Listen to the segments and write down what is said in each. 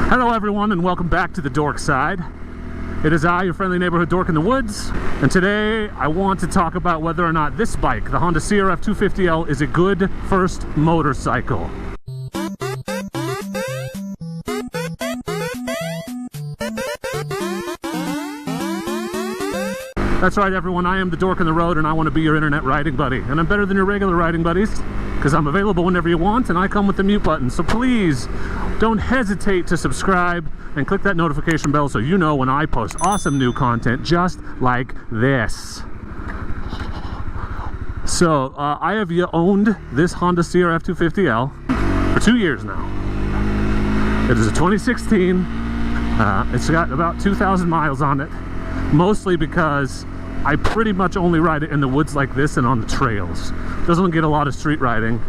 Hello everyone, and welcome back to the Dork side. It is I, your friendly neighborhood dork in the woods, and today I want to talk about whether or not this bike, the Honda CRF250L, is a good first motorcycle. That's right everyone, I am the dork on the road and I want to be your internet riding buddy. And I'm better than your regular riding buddies because I'm available whenever you want and I come with the mute button. So please don't hesitate to subscribe and click that notification bell so you know when I post awesome new content just like this. So I have owned this Honda CRF250L for 2 years now. It is a 2016. It's got about 2,000 miles on it. Mostly because I pretty much only ride it in the woods like this and on the trails. Doesn't get a lot of street riding.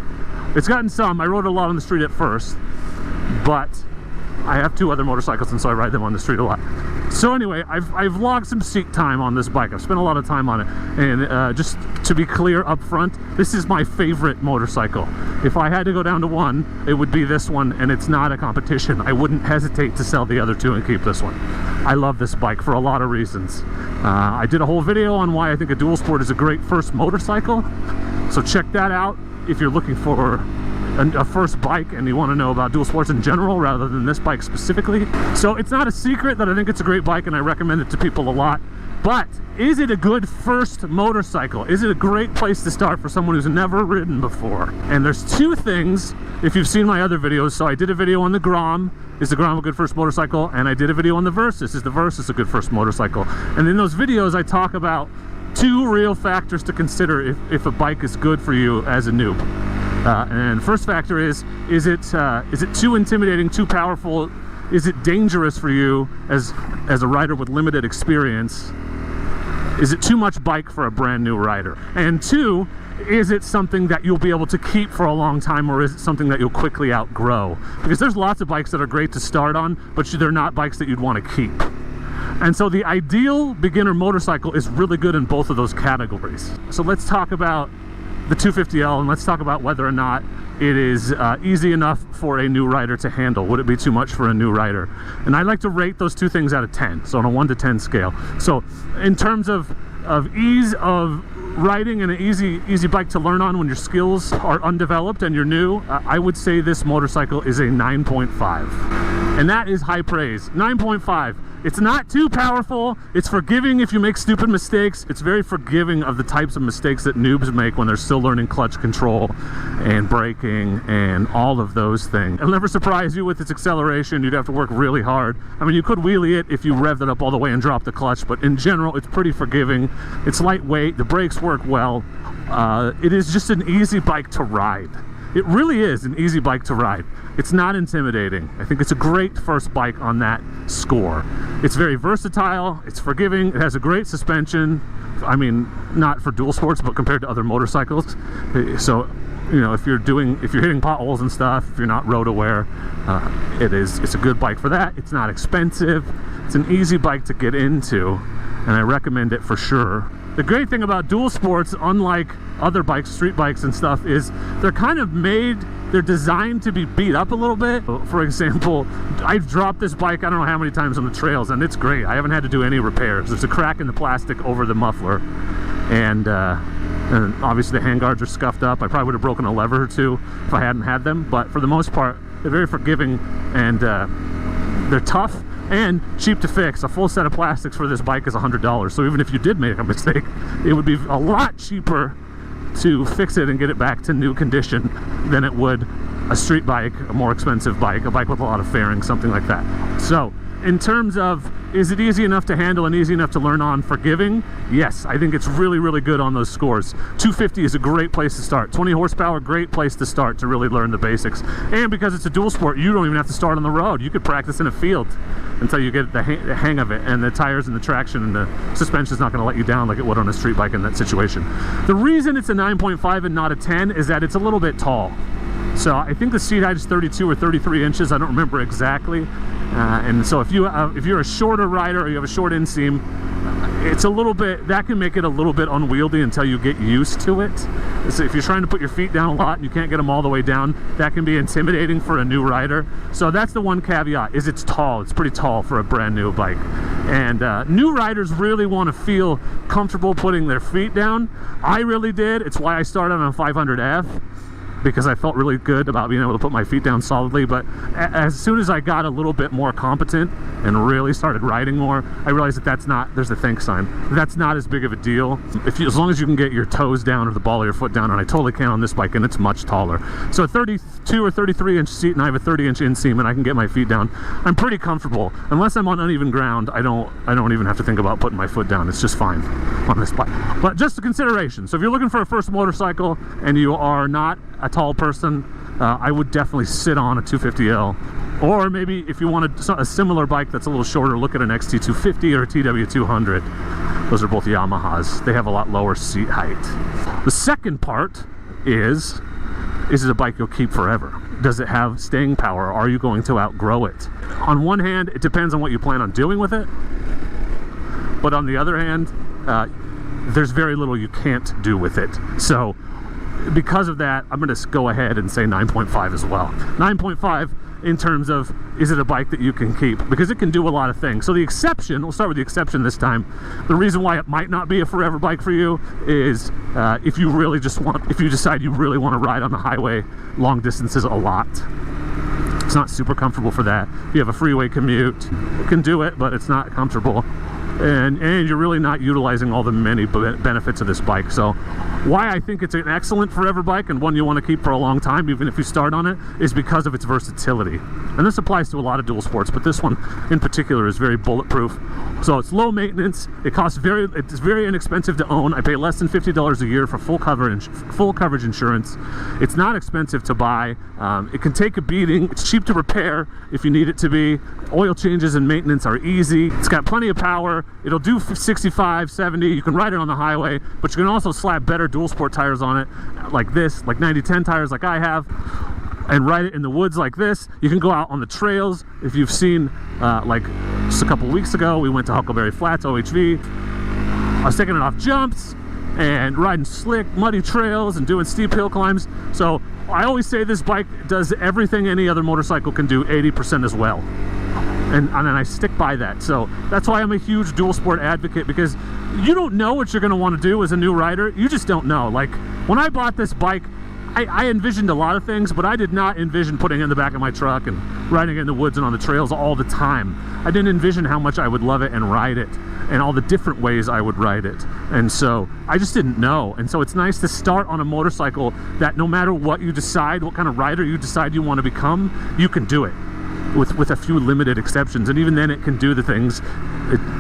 It's gotten some. I rode a lot on the street at first, but I have 2 other motorcycles and so I ride them on the street a lot. So anyway, I've logged some seat time on this bike. I've spent a lot of time on it, and just to be clear up front, this is my favorite motorcycle. If I had to go down to one, it would be this one, and it's not a competition. I wouldn't hesitate to sell the other 2 and keep this one. I love this bike for a lot of reasons. I did a whole video on why I think a dual sport is a great first motorcycle, so check that out if you're looking for a first bike and you want to know about dual sports in general rather than this bike specifically. So it's not a secret that I think it's a great bike and I recommend it to people a lot. But is it a good first motorcycle? Is it a great place to start for someone who's never ridden before? And there's 2 things if you've seen my other videos. So I did a video on the Grom. Is the Grom a good first motorcycle? And I did a video on the Versys. Is the Versys a good first motorcycle? And in those videos I talk about 2 real factors to consider if a bike is good for you as a noob. And first factor is it too intimidating, too powerful? Is it dangerous for you as a rider with limited experience? Is it too much bike for a brand new rider? And 2, is it something that you'll be able to keep for a long time, or is it something that you'll quickly outgrow? Because there's lots of bikes that are great to start on, but they're not bikes that you'd want to keep. And so the ideal beginner motorcycle is really good in both of those categories. So let's talk about the 250L, and let's talk about whether or not it is easy enough for a new rider to handle. Would it be too much for a new rider? And I like to rate those 2 things out of 10, so on a 1 to 10 scale. So in terms of ease of riding and an easy bike to learn on when your skills are undeveloped and you're new, I would say this motorcycle is a 9.5. And that is high praise. 9.5. It's not too powerful. It's forgiving if you make stupid mistakes. It's very forgiving of the types of mistakes that noobs make when they're still learning clutch control and braking and all of those things. It'll never surprise you with its acceleration. You'd have to work really hard. I mean, you could wheelie it if you revved it up all the way and dropped the clutch, but in general, it's pretty forgiving. It's lightweight. The brakes work well. It is just an easy bike to ride. It really is an easy bike to ride. It's not intimidating. I think it's a great first bike on that score. It's very versatile, it's forgiving, it has a great suspension. I mean, not for dual sports, but compared to other motorcycles. So, you know, if you're hitting potholes and stuff, if you're not road aware, it's a good bike for that. It's not expensive. It's an easy bike to get into, and I recommend it for sure. The great thing about dual sports, unlike other bikes, street bikes and stuff, is they're kind of they're designed to be beat up a little bit. For example, I've dropped this bike I don't know how many times on the trails, and it's great. I haven't had to do any repairs. There's a crack in the plastic over the muffler, and obviously the handguards are scuffed up. I probably would have broken a lever or 2 if I hadn't had them, but for the most part, they're very forgiving, and they're tough and cheap to fix. A full set of plastics for this bike is $100, so even if you did make a mistake, it would be a lot cheaper to fix it and get it back to new condition than it would a street bike, a more expensive bike, a bike with a lot of fairings, something like that. So in terms of, is it easy enough to handle and easy enough to learn on, forgiving? Yes, I think it's really, really good on those scores. 250 is a great place to start. 20 horsepower, great place to start to really learn the basics. And because it's a dual sport, you don't even have to start on the road. You could practice in a field until you get the hang of it, and the tires and the traction and the suspension is not going to let you down like it would on a street bike in that situation. The reason it's a 9.5 and not a 10 is that it's a little bit tall. So I think the seat height is 32 or 33 inches. I don't remember exactly. And so if you're a shorter rider or you have a short inseam, it's a little bit, that can make it a little bit unwieldy until you get used to it. So if you're trying to put your feet down a lot and you can't get them all the way down, that can be intimidating for a new rider. So that's the one caveat, is it's tall. It's pretty tall for a brand new bike. And new riders really want to feel comfortable putting their feet down. I really did. It's why I started on a 500F, because I felt really good about being able to put my feet down solidly. But as soon as I got a little bit more competent and really started riding more, I realized that that's not, there's the think sign, that's not as big of a deal. If you, as long as you can get your toes down or the ball of your foot down, and I totally can on this bike, and it's much taller. So a 32 or 33 inch seat, and I have a 30-inch inseam, and I can get my feet down. I'm pretty comfortable. Unless I'm on uneven ground, I don't even have to think about putting my foot down. It's just fine on this bike. But just a consideration. So if you're looking for a first motorcycle and you are not a tall person, I would definitely sit on a 250L. Or maybe if you want a similar bike that's a little shorter, look at an XT250 or a TW200. Those are both Yamahas. They have a lot lower seat height. The second part is it a bike you'll keep forever? Does it have staying power? Are you going to outgrow it? On one hand, it depends on what you plan on doing with it. But on the other hand, there's very little you can't do with it. So because of that, I'm going to go ahead and say 9.5 as well. 9.5 in terms of, is it a bike that you can keep? Because it can do a lot of things. So the exception, we'll start with the exception this time. The reason why it might not be a forever bike for you is if you really just want, if you decide you really want to ride on the highway long distances a lot. It's not super comfortable for that. If you have a freeway commute, you can do it, but it's not comfortable. And you're really not utilizing all the many benefits of this bike. So why I think it's an excellent forever bike and one you want to keep for a long time, even if you start on it, is because of its versatility. And this applies to a lot of dual sports, but this one in particular is very bulletproof. So it's low maintenance. It costs it's very inexpensive to own. I pay less than $50 a year for full coverage insurance. It's not expensive to buy. It can take a beating. It's cheap to repair if you need it to be. Oil changes and maintenance are easy. It's got plenty of power. It'll do 65, 70. You can ride it on the highway, but you can also slap better dual sport tires on it, like this, like 90-10 tires like I have, and ride it in the woods like this. You can go out on the trails. If you've seen, like just a couple weeks ago, we went to Huckleberry Flats, OHV. I was taking it off jumps and riding slick, muddy trails and doing steep hill climbs. So I always say this bike does everything any other motorcycle can do 80% as well. And then I stick by that. So that's why I'm a huge dual sport advocate, because you don't know what you're going to want to do as a new rider. You just don't know. Like when I bought this bike, I envisioned a lot of things, but I did not envision putting it in the back of my truck and riding it in the woods and on the trails all the time. I didn't envision how much I would love it and ride it, and all the different ways I would ride it. And so I just didn't know. And so it's nice to start on a motorcycle that no matter what you decide, what kind of rider you decide you want to become, you can do it. With a few limited exceptions, and even then it can do the things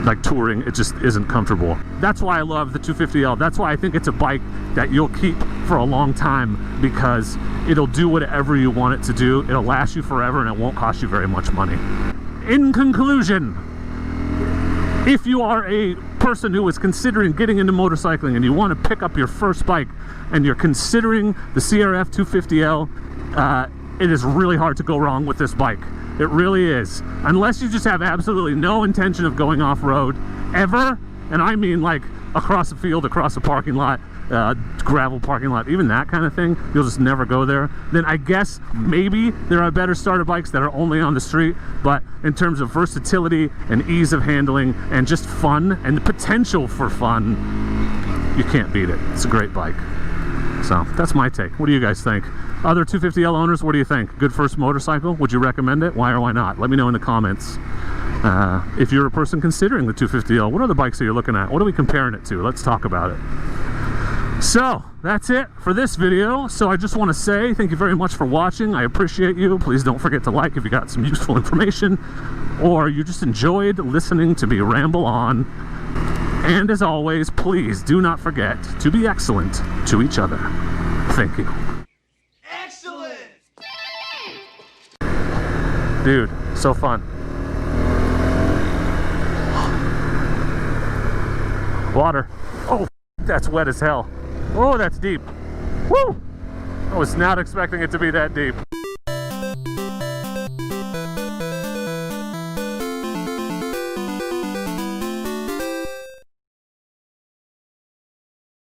like touring. It just isn't comfortable. That's why I love the 250L. That's why I think it's a bike that you'll keep for a long time, because it'll do whatever you want it to do. It'll last you forever, and it won't cost you very much money. In conclusion, if you are a person who is considering getting into motorcycling and you want to pick up your first bike and you're considering the CRF250L, it is really hard to go wrong with this bike. It really is. Unless you just have absolutely no intention of going off-road ever, and I mean like across a field, across a parking lot, gravel parking lot, even that kind of thing, you'll just never go there, then I guess maybe there are better starter bikes that are only on the street. But in terms of versatility and ease of handling and just fun and the potential for fun, you can't beat it. It's a great bike. So that's my take. What do you guys think? Other 250L owners, what do you think? Good first motorcycle? Would you recommend it? Why or why not? Let me know in the comments. If you're a person considering the 250L, what other bikes are you looking at? What are we comparing it to? Let's talk about it. So that's it for this video. So I just want to say thank you very much for watching. I appreciate you. Please don't forget to like if you got some useful information, or you just enjoyed listening to me ramble on. And as always, please do not forget to be excellent to each other. Thank you. Excellent! Dude, so fun. Water. Oh, that's wet as hell. Oh, that's deep. Woo! I was not expecting it to be that deep.